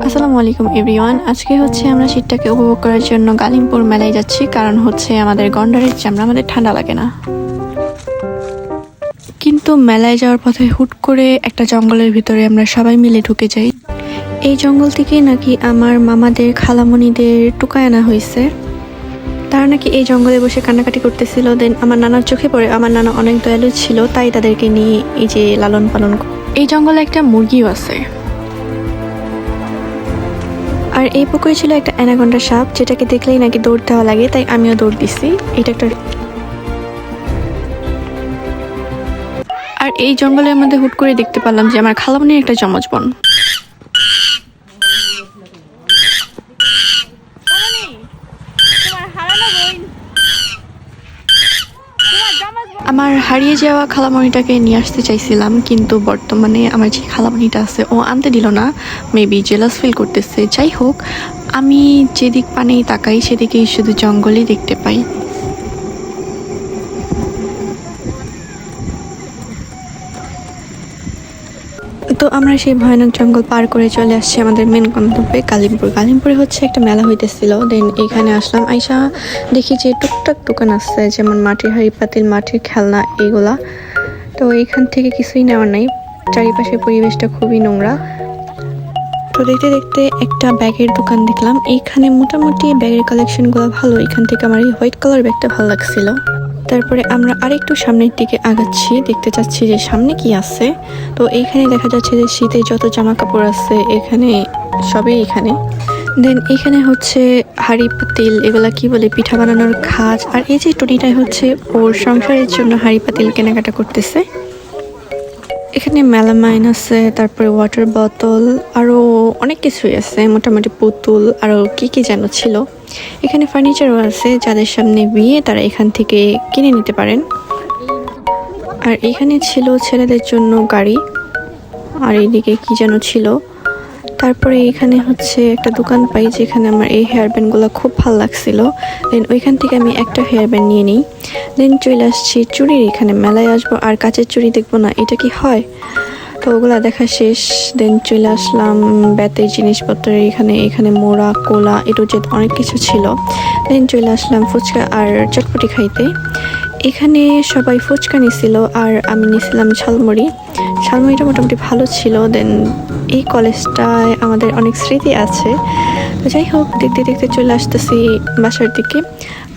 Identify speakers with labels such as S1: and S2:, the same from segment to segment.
S1: আসসালামু আলাইকুম এভরিওয়ান। আজকে আমরা শীতটাকে উপভোগ করার জন্য গালিমপুর মেলায় যাচ্ছি, কারণ আমাদের গন্ডারের চামড়া আমাদের ঠান্ডা লাগে না। কিন্তু মেলায় যাওয়ার পথে হুট করে একটা জঙ্গলের ভিতরে আমরা সবাই মিলে ঢুকে যাই। এই জঙ্গল থেকেই নাকি আমার মামাদের খালামণিদের টুকায় আনা হয়েছে। তারা নাকি এই জঙ্গলে বসে কান্নাকাটি করতেছিল। দেন আমার নানার চোখে পড়ে, আমার নানা অনেক দয়ালু ছিল, তাই তাদেরকে নিয়ে এই যে লালন পালন। এই জঙ্গলে একটা মুরগিও আছে। আর এই পুকুরে ছিল একটা অ্যানাকোন্ডা সাপ, যেটাকে দেখলেই নাকি দৌড় দেওয়া লাগে, তাই আমিও দৌড় দিছি। এটা একটা আর এই জঙ্গলের মধ্যে হুট করে দেখতে পেলাম যে আমার খালামণির একটা যমজ বোন। আমার হারিয়ে যাওয়া খালামণিটাকে নিয়ে আসতে চাইছিলাম, কিন্তু বর্তমানে আমার যে খালামণিটা আছে ও আনতে দিল না। মেবি জেলাস ফিল করতেছে। যাই হোক, আমি যেদিক পানেই তাকাই সেদিকেই শুধু জঙ্গলই দেখতে পাই। তো আমরা সেই ভয়ানক জঙ্গল পার করে চলে আসছি আমাদের মেন গন্তব্যে কালিমপুর। কালিমপুরে একটা মেলা হইতেছিল। দেন এখানে আসলাম, আইসা দেখি যে টুকটাক দোকান আছে, যেমন মাটির হাঁড়ি পাতিল, মাটির খেলনা, এইগুলা। তো এখান থেকে কিছুই নেওয়ার নাই। চারিপাশে পরিবেশটা খুবই নোংরা। তো দেখতে দেখতে একটা ব্যাগের দোকান দেখলাম। এইখানে মোটামুটি ব্যাগের কালেকশনগুলো ভালো। এখান থেকে আমার এই হোয়াইট কালার ব্যাগটা ভালো লাগছিল। তারপরে আমরা আরেকটু সামনের দিকে আগাচ্ছি, দেখতে চাচ্ছি যে সামনে কি আছে। তো এইখানে দেখা যাচ্ছে যে শীতে যত জামা কাপড় আছে এখানে সবই এখানে। দেন এখানে হাঁড়ি পাতিল, এগুলা কি বলে, পিঠা বানানোর খাঁজ। আর এই যে টুনিটাই ওর সংসারের জন্য হাঁড়ি পাতিল কেনাকাটা করতেছে। এখানে মেলামাইন আছে, তারপরে ওয়াটার বোতল, আরও অনেক কিছুই আছে, মোটামুটি পুতুল, আরও কি কি যেন ছিল। এখানে ফার্নিচারও আছে, যাদের সামনে বিয়ে তারা এখান থেকে কিনে নিতে পারেন। আর এখানে ছিল ছেলেদের জন্য গাড়ি, আর এইদিকে কি যেন ছিল। তারপরে এখানে একটা দোকান পাই, যেখানে আমার এই হেয়ার ব্যান্ডগুলো খুব ভালো লাগছিল। দেন ওইখান থেকে আমি একটা হেয়ার ব্যান্ড নিয়ে নিই। দেন চলে আসছি চুড়ির এখানে। মেলায় আসবো আর কাচের চুড়ি দেখবো না, এটা কি হয়? তো ওগুলা দেখা শেষ। দেন চলে আসলাম বেতের জিনিসপত্রের এখানে মোড়া, কোলা, এটু যে অনেক কিছু ছিল। দেন চলে আসলাম ফুচকা আর চটপটি খাইতে। এখানে সবাই ফুচকা নিছিল আর আমি নিছিলাম ঝালমুড়ি। ঝালমুড়িটা মোটামুটি ভালো ছিল। দেন এই কলেজটায় আমাদের অনেক স্মৃতি আছে। তো যাই হোক, দেখতে দেখতে চলে আসতেছি বাসার দিকে।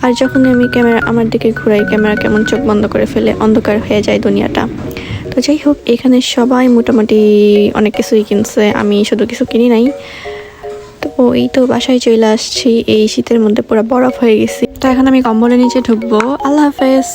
S1: আর যখন আমি ক্যামেরা আমার দিকে ঘুরাই, ক্যামেরা কেমন চোখ বন্ধ করে ফেলে, অন্ধকার হয়ে যায় দুনিয়াটা। তো যাই হোক, এখানে সবাই মোটামুটি অনেক কিছুই কিনছে, আমি শুধু কিছু কিনি নাই। তো এই তো বাসায় চলে আসছি। এই শীতের মধ্যে পুরো বরফ হয়ে গেছি। তো এখন আমি কম্বলের নিচে ঢুকবো। আল্লাহ হাফেজ।